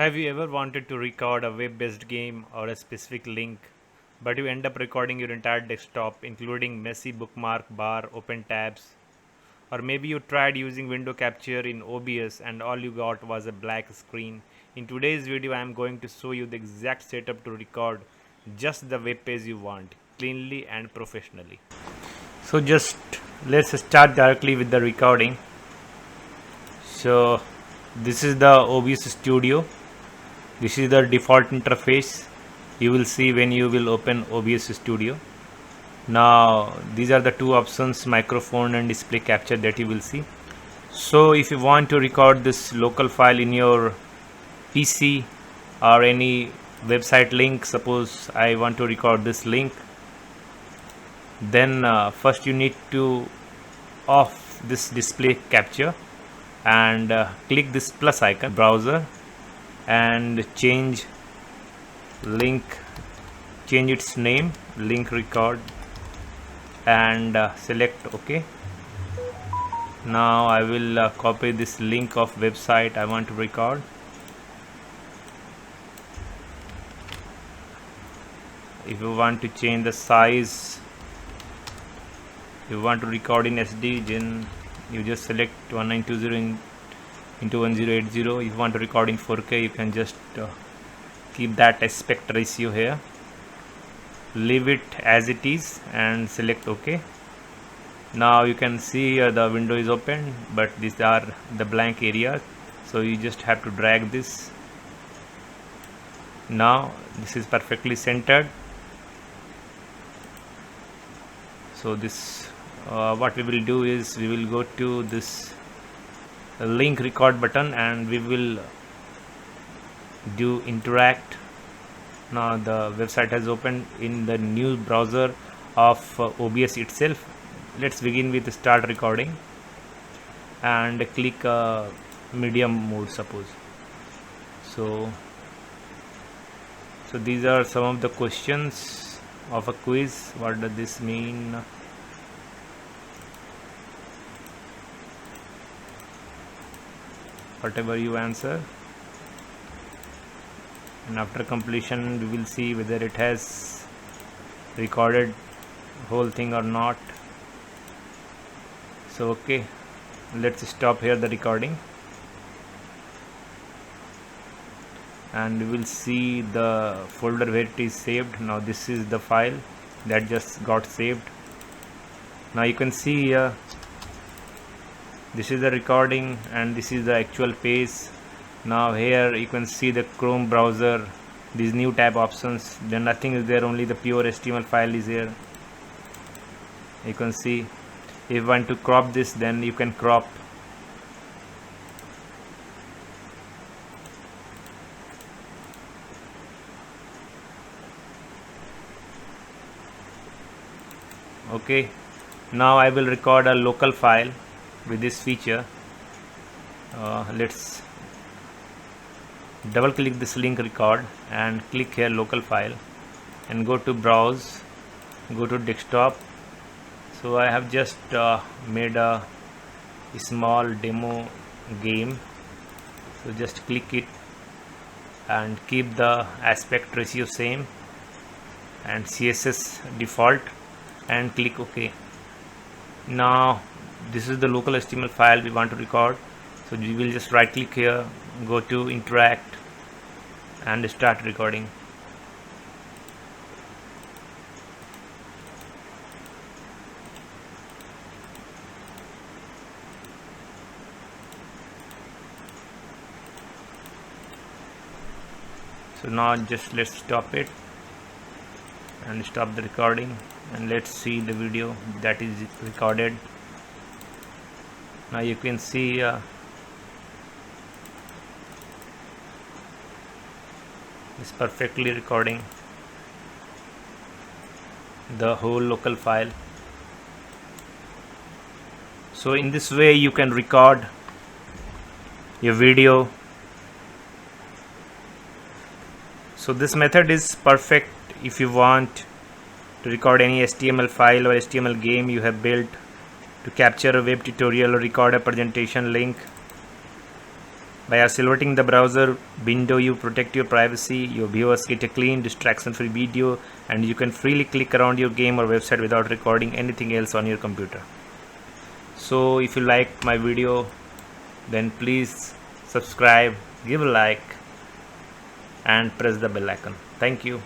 Have you ever wanted to record a web-based game or a specific link, but you end up recording your entire desktop, including messy bookmark bar, open tabs? Or maybe you tried using window capture in OBS and all you got was a black screen. In today's video, I am going to show you the exact setup to record just the web page you want, cleanly and professionally. So just let's start directly with the recording. So this is the OBS Studio. This is the default interface you will see when you will open OBS Studio. Now these are the two options, microphone and display capture, that you will see. So if you want to record this local file in your PC or any website link, suppose I want to record this link, then first you need to off this display capture and click this plus icon browser and change its name, link record, and select OK. Now I will copy this link of website I want to record. If you want to change the size, you want to record in SD, then you just select 1920 into 1080. If you want to record in 4K, you can just keep that aspect ratio here, leave it as it is and select OK. Now you can see the window is open, but these are the blank areas, so you just have to drag this. Now this is perfectly centered. So this what we will do is we will go to this link record button and we will do interact. Now the website has opened in the new browser of OBS itself. Let's begin with start recording and click medium mode, suppose. So these are some of the questions of a quiz. What does this mean? Whatever you answer, and after completion we will see whether it has recorded whole thing or not. So okay, let's stop here the recording and we will see the folder where it is saved. Now this is the file that just got saved. Now you can see here, this is the recording and this is the actual page. Now here you can see the Chrome browser, these new tab options, then nothing is there, only the pure HTML file is here. You can see if you want to crop this, then you can crop. Okay, now I will record a local file with this feature. Let's double click this link record and click here local file and go to browse, go to desktop. So I have just made a small demo game, so just click it and keep the aspect ratio same and CSS default and click OK. Now this is the local HTML file we want to record, so we will just right click here, go to interact and start recording. So now just let's stop it and stop the recording and let's see the video that is recorded. Now you can see it's perfectly recording the whole local file. So in this way you can record your video. So this method is perfect if you want to record any HTML file or HTML game you have built, to capture a web tutorial or record a presentation link. By isolating the browser window, you protect your privacy, your viewers get a clean, distraction-free video, and you can freely click around your game or website without recording anything else on your computer. So if you like my video, then please subscribe, give a like, and press the bell icon. Thank you.